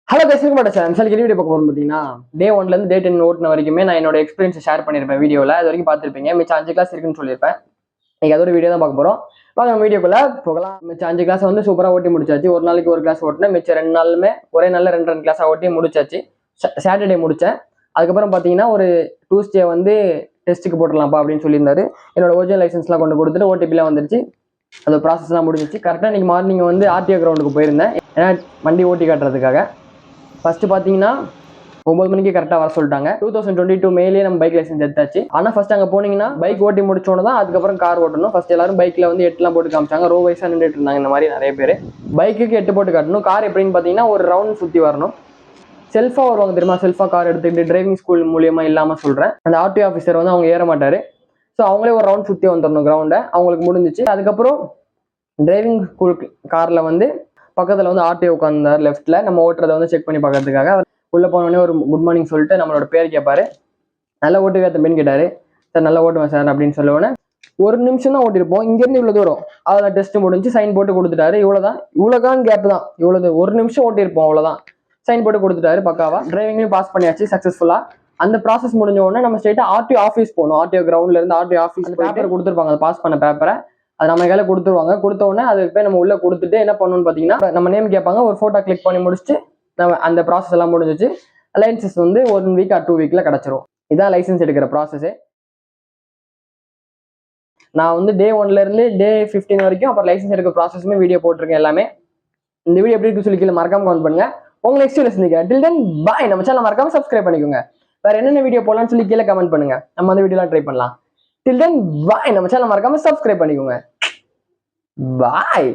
Hello பேசுங்க மாட்டேன் sir sir video பார்க்க போகிறோம் பார்த்தீங்கன்னா டே 1லேருந்து டே 10 ஓட்டின வரைக்குமே நான் என்னோட எக்ஸ்பீரியன்ஸ் ஷேர் பண்ணியிருப்பேன் வீடியோவில். அது வரைக்கும் பார்த்துருப்பீங்க. மிச்சம் 5 கிளாஸ் இருக்குன்னு சொல்லியிருப்பேன். நீங்கள் அதோட வீடியோ தான் பார்க்க போகிறோம். நம்ம வீடியோக்குள்ளே போகலாம். மிச்சம் 5 கிளாஸ் வந்து சூப்பராக ஓட்டி முடிச்சாச்சு. ஒரு நாளைக்கு ஒரு கிளாஸ் ஓட்டினேன். மிச்சம் 2 நாளுமே ஒரே நாளில் 2 கிளாஸாக ஓட்டி முடிச்சாச்சு. சாட்டர்டே முடித்தேன். அதுக்கப்புறம் பார்த்தீங்கன்னா ஒரு டியூஸ்டே வந்து டெஸ்ட்டுக்கு போட்டுடலாம்ப்பா அப்படின்னு சொல்லியிருந்தாரு. என்னோட ஒரிஜினல் லைசன்ஸ்லாம் கொண்டு கொடுத்துட்டு ஓடிபிலாம் வந்துருச்சு. அந்த ப்ராசஸ்லாம் முடிஞ்சிச்சு. கரெக்டாக இன்றைக்கி மார்னிங் வந்து ஆர்டிஓ கிரவுண்டுக்கு போயிருந்தேன். ஏன்னா வண்டி ஓட்டி காட்டுறதுக்காக. ஃபர்ஸ்ட் பார்த்தீங்கன்னா 9 மணிக்கு கரெக்டாக வர சொல்லிட்டாங்க. 2022 மேலேயே நம்ம பைக் லைசன்ஸ் எடுத்தாச்சு. ஆனால் ஃபர்ஸ்ட் அங்கே போனீங்கன்னா பைக் ஓட்டி முடிச்சோன்னு தான் அதுக்கப்புறம் கார் ஓட்டணும். ஃபர்ஸ்ட் எல்லாரும் பைக்கில் வந்து 8 போட்டு காமிச்சாங்க. ரோ வைஸாக நின்றுட்டு இருந்தாங்க. இந்த மாதிரி நிறைய பேர் பைக்குக்கு 8 போட்டு காட்டணும். கார் எப்படின்னு பார்த்தீங்கன்னா ஒரு ரவுண்ட் சுற்றி வரணும். செல்ஃபாக வருவாங்க தெரியுமா? செல்ஃபாக கார் எடுத்துக்கிட்டு டிரைவிங் ஸ்கூல் மூலியமாக இல்லாமல் சொல்கிறேன். அந்த ஆர்டிஓ ஆஃபீஸர் வந்து அவங்க ஏற மாட்டார். ஸோ அவங்களே ஒரு ரவுண்ட் சுற்றி வந்துடணும் கிரவுண்டை. அவங்களுக்கு முடிஞ்சிச்சு. அதுக்கப்புறம் டிரைவிங் ஸ்கூல் காரில் வந்து பக்கத்தில் வந்து ஆர்டிஓ உட்காந்தார் லெஃப்ட்டில். நம்ம ஓட்டுறதை வந்து செக் பண்ணி பார்க்கறதுக்காக உள்ளே போனோடனே ஒரு குட் மார்னிங் சொல்லிட்டு நம்மளோட பேர் கேட்பாரு. நல்லா ஓட்டுவே தம்பின்னு கேட்டார். சார் நல்லா ஓட்டுவேன் சார் அப்படின்னு சொல்லுவோன்னே ஒரு நிமிஷம் தான் ஓட்டிருப்போம். இங்கேருந்து இவ்வளோ தூரம் அதில் டெஸ்ட் முடிஞ்சு சைன் போட்டு கொடுத்துட்டாரு. இவ்வளோதான் கேப் தான். இவ்வளோ ஒரு நிமிஷம் ஓட்டியிருப்போம். அவ்வளோதான். சைன் போட்டு கொடுத்துட்டாரு பக்காவா. டிரைவிங்லையும் பாஸ் பண்ணியாச்சு சக்ஸஸ்ஃபுல்லாக. அந்த ப்ராசஸ் முடிஞ்ச உடனே நம்ம ஸ்ட்ரெயிட்டாக ஆர்டிஓ ஆஃபீஸ் போகணும். ஆர்டிஓ கிரவுண்ட்ல இருந்து ஆர்டிஓ ஆஃபீஸ் பேப்பர் கொடுத்துருப்பாங்க. அதை பாஸ் பண்ண பேப்பரை அது நம்ம கையில கொடுத்துருவாங்க. கொடுத்த உடனே அதுக்கு போய் நம்ம உள்ள கொடுத்துட்டு என்ன பண்ணணும்னு பார்த்தீங்கன்னா நம்ம நேம் கேட்பாங்க. ஒரு ஃபோட்டோ கிளிக் பண்ணி முடிச்சுட்டு நம்ம அந்த ப்ராசஸ் எல்லாம் முடிஞ்சிச்சு. லைசன்ஸ் வந்து 1 வீக் ஆர் 2 வீக்ல கிடைச்சிரும். இதான் லைசன்ஸ் எடுக்கிற ப்ராசஸே. நான் வந்து டே 1லேருந்து டே 15 வரைக்கும் அப்புறம் லைசன்ஸ் எடுக்கிற ப்ராசஸுமே வீடியோ போட்டிருக்கேன் எல்லாமே. இந்த வீடியோ எப்படி இருக்கு சொல்லி கீழே மறக்காம கமெண்ட் பண்ணுங்க. உங்க நெக்ஸ்ட் வீடியோ சந்திக்கிறேன். டில் தென் பாய். நம்ம சேனல் மறக்காம சப்ஸ்கிரைப் பண்ணிக்கோங்க. வேற என்னென்ன வீடியோ போடலாம்னு சொல்லி கீழே கமெண்ட் பண்ணுங்க. நம்ம அந்த வீடியோலாம் ட்ரை பண்ணலாம். டில் தென் பாய். நம்ம சேனல் மறக்காம சப்ஸ்கிரைப் பண்ணிக்கோங்க. Bye.